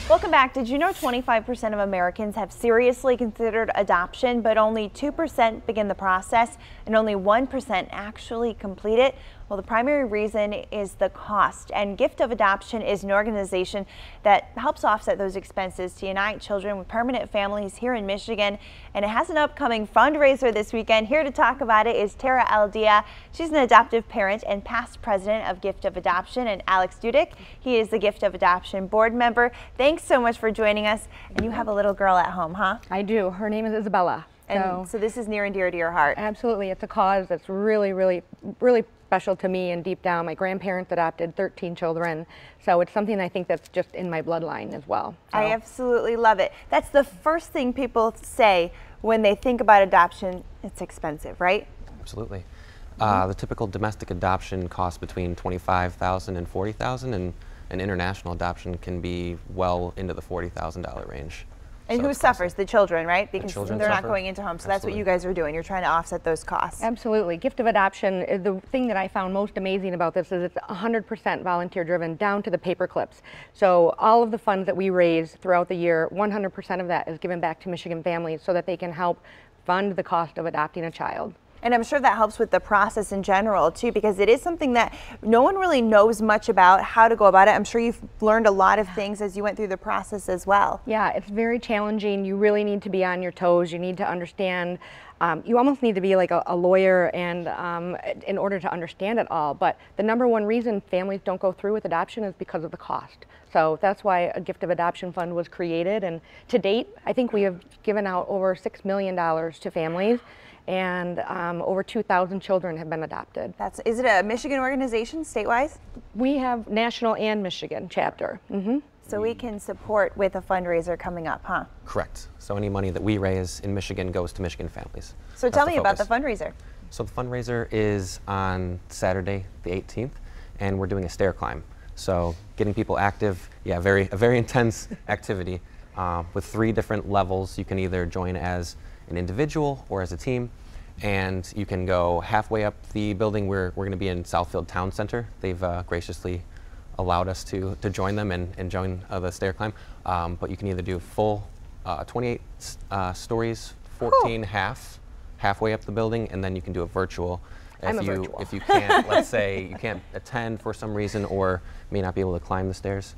Welcome back. Did you know 25% of Americans have seriously considered adoption, but only 2% begin the process and only 1% actually complete it? Well, the primary reason is the cost, and Gift of Adoption is an organization that helps offset those expenses to unite children with permanent families here in Michigan, and it has an upcoming fundraiser this weekend. Here to talk about it is Tara Aldia. She's an adoptive parent and past president of Gift of Adoption, and Alex Dudick. He is the Gift of Adoption board member. Thanks so much for joining us. And you have a little girl at home, huh? I do. Her name is Isabella. And so this is near and dear to your heart. Absolutely. It's a cause that's really special to me, and deep down, my grandparents adopted 13 children, so it's something I think that's just in my bloodline as well. So. I absolutely love it. That's the first thing people say when they think about adoption. It's expensive, right? Absolutely. The typical domestic adoption costs between $25,000 and $40,000, and an international adoption can be well into the $40,000 range. And so who suffers? The children, right? Because they're not suffer. going into homes. So Absolutely. That's what you guys are doing. You're trying to offset those costs. Absolutely. Gift of Adoption, the thing that I found most amazing about this is it's 100% volunteer driven down to the paper clips. So all of the funds that we raise throughout the year, 100% of that is given back to Michigan families so that they can help fund the cost of adopting a child. And I'm sure that helps with the process in general too, because it is something that no one really knows much about how to go about it. I'm sure you've learned a lot of things as you went through the process as well. Yeah, it's very challenging. You really need to be on your toes. You need to understand. You almost need to be like a lawyer and in order to understand it all. But the #1 reason families don't go through with adoption is because of the cost. So that's why a Gift of Adoption fund was created. And to date, I think we have given out over $6 million to families, and over 2,000 children have been adopted. Is it a Michigan organization, statewide? We have national and Michigan chapter. So we can support with a fundraiser coming up, huh? Correct. So any money that we raise in Michigan goes to Michigan families. So tell me about the fundraiser. So the fundraiser is on Saturday, the 18th, and we're doing a stair climb. So getting people active, yeah, a very intense activity with 3 different levels. You can either join as an individual or as a team, and you can go halfway up the building. We're going to be in Southfield Town Center. They've graciously allowed us to join them and join the stair climb, but you can either do full 28 stories, 14 halfway up the building, and then you can do a virtual. If you can't, let's say you can't attend for some reason or may not be able to climb the stairs.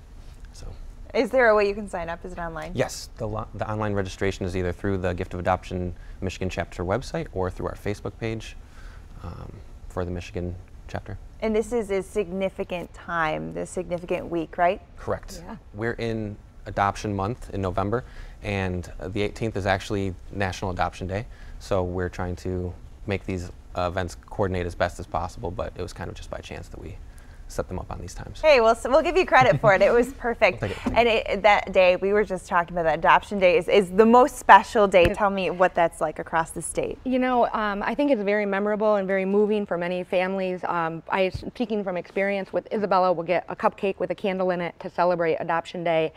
So. Is there a way you can sign up? Is it online? Yes, the online registration is either through the Gift of Adoption Michigan chapter website or through our Facebook page for the Michigan chapter. And this is a significant time, this significant week, right? Correct. Yeah. We're in Adoption Month in November, and the 18th is actually National Adoption Day, so we're trying to make these events coordinate as best as possible, but it was kind of just by chance that we set them up on these times. Hey, well, so we'll give you credit for it. It was perfect. And that day, we were just talking about that Adoption Day is the most special day. Tell me what that's like across the state. You know, I think it's very memorable and very moving for many families. Speaking from experience with Isabella, we'll get a cupcake with a candle in it to celebrate Adoption Day.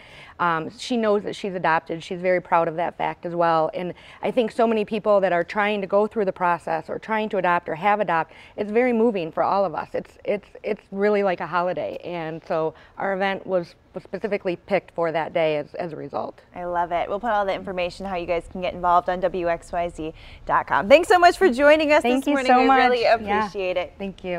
She knows that she's adopted. She's very proud of that fact as well. And I think so many people that are trying to go through the process or trying to adopt or have adopted, it's very moving for all of us. It's really like a holiday, and so our event was specifically picked for that day as a result. I love it. We'll put all the information how you guys can get involved on WXYZ.com. Thanks so much for joining us this morning. Thank you so much. We really appreciate it. Thank you.